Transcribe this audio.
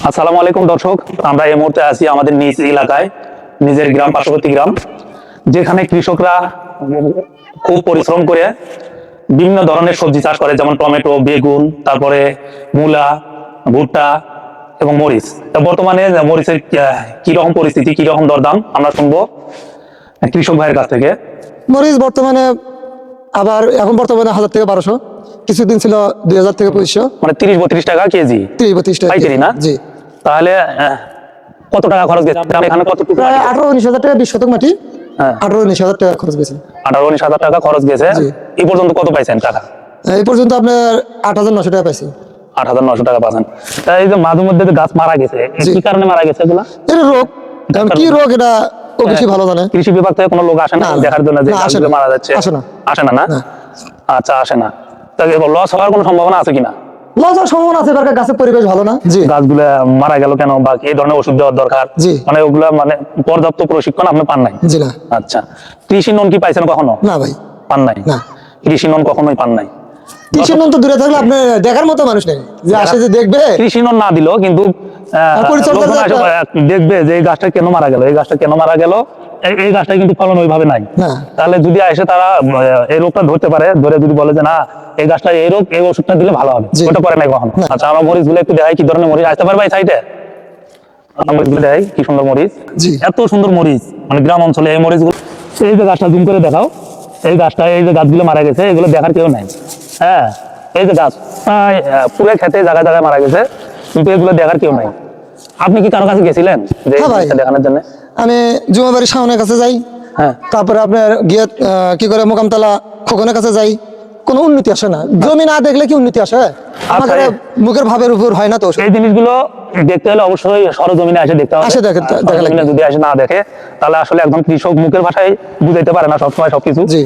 আসসালামু আলাইকুম দর্শক, আমরা এই মুহূর্তে আছি আমাদের নিজ এলাকায়, নিজের গ্রাম, পার্শ্ববর্তী গ্রাম, যেখানে কৃষকরা খুব পরিশ্রম করে বিভিন্ন ধরনের সবজি চাষ করে, যেমন টমেটো, বেগুন, তারপরে মূলা, ভুট্টা এবং মরিচ। তা বর্তমানে মরিচের কিরকম পরিস্থিতি, কিরকম দরদাম আমরা শুনবো কৃষক ভাইয়ের কাছ থেকে। মরিচ বর্তমানে আবার এখন বর্তমানে 1000 থেকে 1200, কিছুদিন ছিল 2000 থেকে 2500, মানে 30-32 টাকা কেজি 30-32 টাকা পাইকারি না? জি। তাহলে কত টাকা খরচ গেছে এখানে? কত প্রায় 18-19 হাজার টাকা 20 শতক মাটি, হ্যাঁ 18-19 হাজার টাকা খরচ গেছে। 18-19 হাজার টাকা খরচ গেছে। জি। এই পর্যন্ত কত পাইছেন টাকা? এই পর্যন্ত আপনার 8900 টাকা পাইছি। 8,900 টাকা পাচ্ছেন। তাই এই যে মাঝে মধ্যে যে গাছ মারা গেছে, জি। কি কারণে মারা গেছে এগুলা? এটা রোগ, এখন কি রোগ এটা ও বেশি ভালো জানে। কৃষি বিভাগ থেকে কোনো লোক আসে না না, দেখার জন্য যে না, আসে গাছগুলো না। মারা যাচ্ছে? আসে না। আসে না না? না। আচ্ছা, আসে না। তাই লস হওয়ার কোনো সম্ভাবনা আছে কিনা? লস হওয়ার সম্ভাবনা আছে, এবার গাছের পরিবেশ ভালো না। জি গাছগুলো মারা গেল কেন, বা এই ধরনের ওষুধ দেওয়ার দরকার, জি। মানে ওগুলা মানে পর্যাপ্ত প্রশিক্ষণ আপনি পান নাই? জি না। আচ্ছা, কৃষি লোন কি পাইছেন কখনো? না ভাই, পান নাই? না। কৃষি লোন কখনোই পান নাই? কৃষি লোন তো দূরে থাকলে আপনি দেখার মতো মানুষ নেই যে আসে যে দেখবে। কৃষি লোন না দিলেও কিন্তু পরিচর্যার লোকজন যে আসে, দেখবে যে এই গাছটা কেন মারা গেল, এই গাছটা কেন মারা গেল, এই গাছটা কিন্তু ফলন ওইভাবে নাই। না। তাহলে যদি এসে তারা এই রোগটা ধরতে পারে, ধরে যদি বলে যে না এই গাছটা এই রোগ, এই ওষুধটা দিলে ভালো হবে, জি। ওটা করে নাই কখনো। না। আচ্ছা, আমার মরিচ গুলো একটু দেখাই, কি ধরনের মরিচ আসতে পারবে এই সাইডে? মরিচ গুলো দেখাই, কি সুন্দর মরিচ, জি। এত সুন্দর মরিচ, মানে গ্রাম অঞ্চলে এই মরিচ গুলো। এই যে গাছটা জুম করে দেখাও, এই গাছটা, এই যে গাছগুলো মারা গেছে, এগুলো দেখার কেউ নাই। হ্যাঁ, এই যে গাছ প্রায় পুরো খেতে জায়গায় জায়গায় মারা গেছে, কিন্তু এগুলো দেখার কেউ নাই। আপনি কি কারো কাছে গেছিলেন যে এই হ্যাঁ ভাই। জিনিসটা দেখানোর জন্য? আমি জুমাবাড়ি শাওনের কাছে যাই, হ্যাঁ, তারপরে আপনার গিয়ে কি করে মোকামতলা খোকনের কাছে যাই, কোনো উন্নতি আসে না। জমি না দেখলে কি উন্নতি আসে? আমাদের মুখের ভাবের উপর হয় না তো। এই জিনিসগুলো দেখতে হলে অবশ্যই সরজমিনে এসে দেখতে হবে। আসে দেখা সরজমিনে লাগবে। যদি এসে না দেখে, তাহলে আসলে একদম কৃষক মুখের ভাষায় বুঝাইতে পারে না সবসময় সবকিছু। জি।